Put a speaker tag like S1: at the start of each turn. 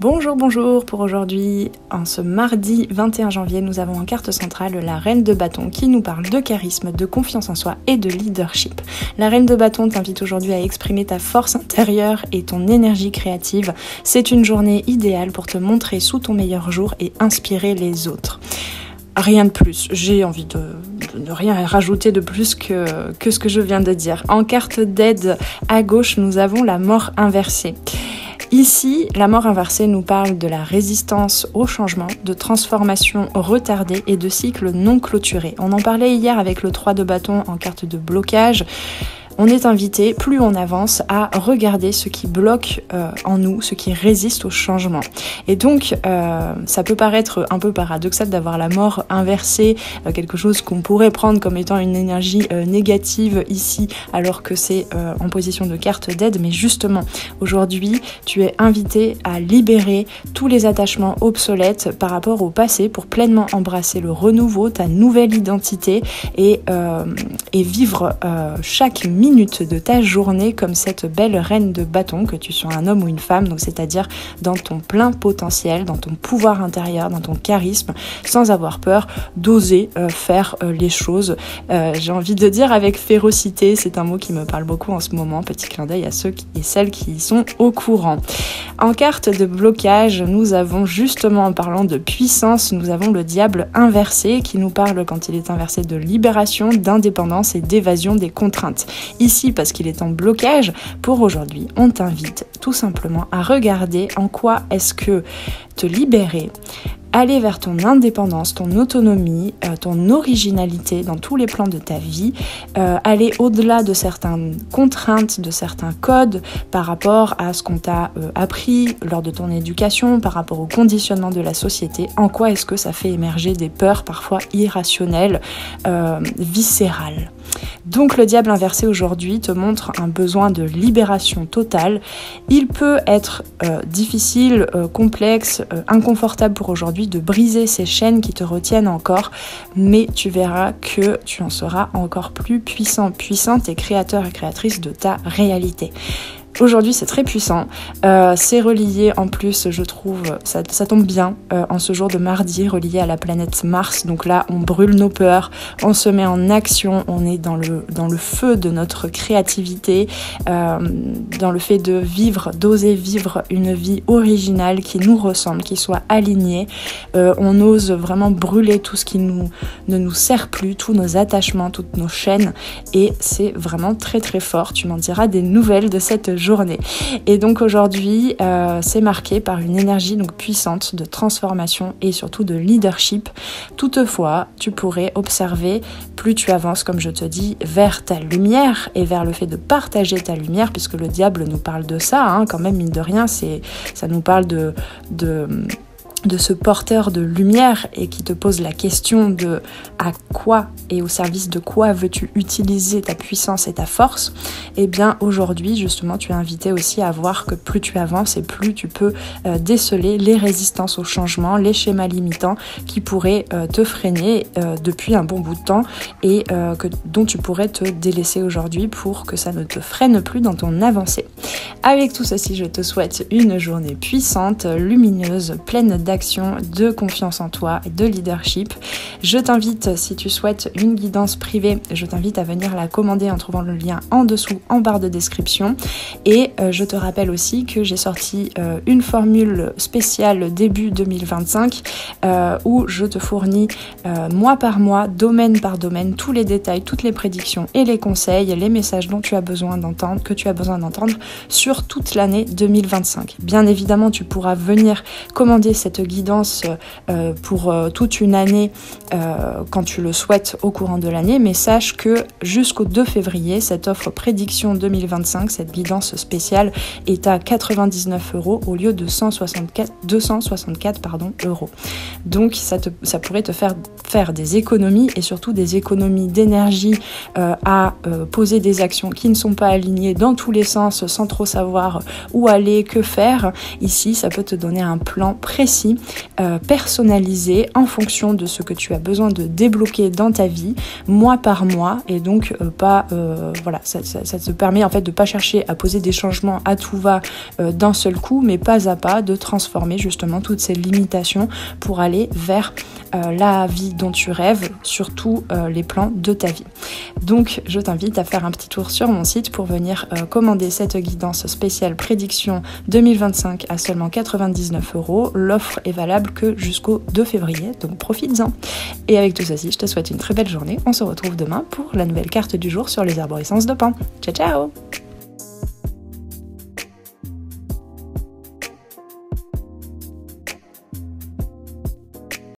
S1: Bonjour, bonjour. Pour aujourd'hui, en ce mardi 21 janvier, nous avons en carte centrale la Reine de Bâton qui nous parle de charisme, de confiance en soi et de leadership. La Reine de Bâton t'invite aujourd'hui à exprimer ta force intérieure et ton énergie créative. C'est une journée idéale pour te montrer sous ton meilleur jour et inspirer les autres. Rien de plus, j'ai envie de ne rien rajouter de plus que ce que je viens de dire. En carte d'aide à gauche, nous avons la mort inversée. Ici, la mort inversée nous parle de la résistance au changement, de transformation retardée et de cycles non clôturés. On en parlait hier avec le 3 de bâton en carte de blocage. On est invité, plus on avance, à regarder ce qui bloque en nous, ce qui résiste au changement. Et donc, ça peut paraître un peu paradoxal d'avoir la mort inversée, quelque chose qu'on pourrait prendre comme étant une énergie négative ici, alors que c'est en position de carte d'aide. Mais justement, aujourd'hui, tu es invité à libérer tous les attachements obsolètes par rapport au passé pour pleinement embrasser le renouveau, ta nouvelle identité et vivre chaque minute de ta journée comme cette belle reine de bâton, que tu sois un homme ou une femme, donc c'est-à-dire dans ton plein potentiel, dans ton pouvoir intérieur, dans ton charisme, sans avoir peur d'oser faire les choses. J'ai envie de dire avec férocité, c'est un mot qui me parle beaucoup en ce moment, petit clin d'œil à ceux et celles qui sont au courant. En carte de blocage, nous avons justement, en parlant de puissance, nous avons le diable inversé qui nous parle, quand il est inversé, de libération, d'indépendance et d'évasion des contraintes. Ici, parce qu'il est en blocage, pour aujourd'hui, on t'invite tout simplement à regarder en quoi est-ce que te libérer, aller vers ton indépendance, ton autonomie, ton originalité dans tous les plans de ta vie, aller au-delà de certaines contraintes, de certains codes par rapport à ce qu'on t'a appris lors de ton éducation, par rapport au conditionnement de la société, en quoi est-ce que ça fait émerger des peurs parfois irrationnelles, viscérales. Donc le diable inversé aujourd'hui te montre un besoin de libération totale. Il peut être difficile, complexe, inconfortable pour aujourd'hui de briser ces chaînes qui te retiennent encore, mais tu verras que tu en seras encore plus puissant, puissante et créateur et créatrice de ta réalité. Aujourd'hui, c'est très puissant. C'est relié en plus, je trouve, ça tombe bien en ce jour de mardi, relié à la planète Mars. Donc là, on brûle nos peurs, on se met en action, on est dans le feu de notre créativité, dans le fait de vivre, d'oser vivre une vie originale qui nous ressemble, qui soit alignée. On ose vraiment brûler tout ce qui ne nous sert plus, tous nos attachements, toutes nos chaînes. Et c'est vraiment très très fort. Tu m'en diras des nouvelles de cette journée. Et donc aujourd'hui, c'est marqué par une énergie donc puissante de transformation et surtout de leadership. Toutefois, tu pourrais observer, plus tu avances, comme je te dis, vers ta lumière et vers le fait de partager ta lumière, puisque le diable nous parle de ça, quand même, mine de rien, ça nous parle de ce porteur de lumière et qui te pose la question de à quoi et au service de quoi veux-tu utiliser ta puissance et ta force. Et bien aujourd'hui justement tu es invité aussi à voir que plus tu avances et plus tu peux déceler les résistances au changement, les schémas limitants qui pourraient te freiner depuis un bon bout de temps et dont tu pourrais te délaisser aujourd'hui pour que ça ne te freine plus dans ton avancée. Avec tout ceci, je te souhaite une journée puissante, lumineuse, pleine d'action, de confiance en toi et de leadership. Je t'invite, si tu souhaites une guidance privée, je t'invite à venir la commander en trouvant le lien en dessous, en barre de description. Et je te rappelle aussi que j'ai sorti une formule spéciale début 2025 où je te fournis mois par mois, domaine par domaine, tous les détails, toutes les prédictions et les conseils, les messages dont tu as besoin d'entendre, que tu as besoin d'entendre sur toute l'année 2025. Bien évidemment, tu pourras venir commander cette guidance pour toute une année quand tu le souhaites au courant de l'année, mais sache que jusqu'au 2 février, cette offre prédiction 2025, cette guidance spéciale est à 99 € au lieu de 264 euros. Donc ça pourrait te faire des économies et surtout des économies d'énergie à poser des actions qui ne sont pas alignées dans tous les sens sans trop savoir où aller, que faire. Ici, ça peut te donner un plan précis aussi personnalisé en fonction de ce que tu as besoin de débloquer dans ta vie, mois par mois, et donc voilà, ça te permet en fait de pas chercher à poser des changements à tout va d'un seul coup, mais pas à pas de transformer justement toutes ces limitations pour aller vers la vie dont tu rêves, surtout les plans de ta vie. Donc je t'invite à faire un petit tour sur mon site pour venir commander cette guidance spéciale prédiction 2025 à seulement 99 €. L'offre est valable que jusqu'au 2 février, donc profites-en. Et avec tout ceci, je te souhaite une très belle journée. On se retrouve demain pour la nouvelle carte du jour sur les arborescences de Pan. Ciao ciao!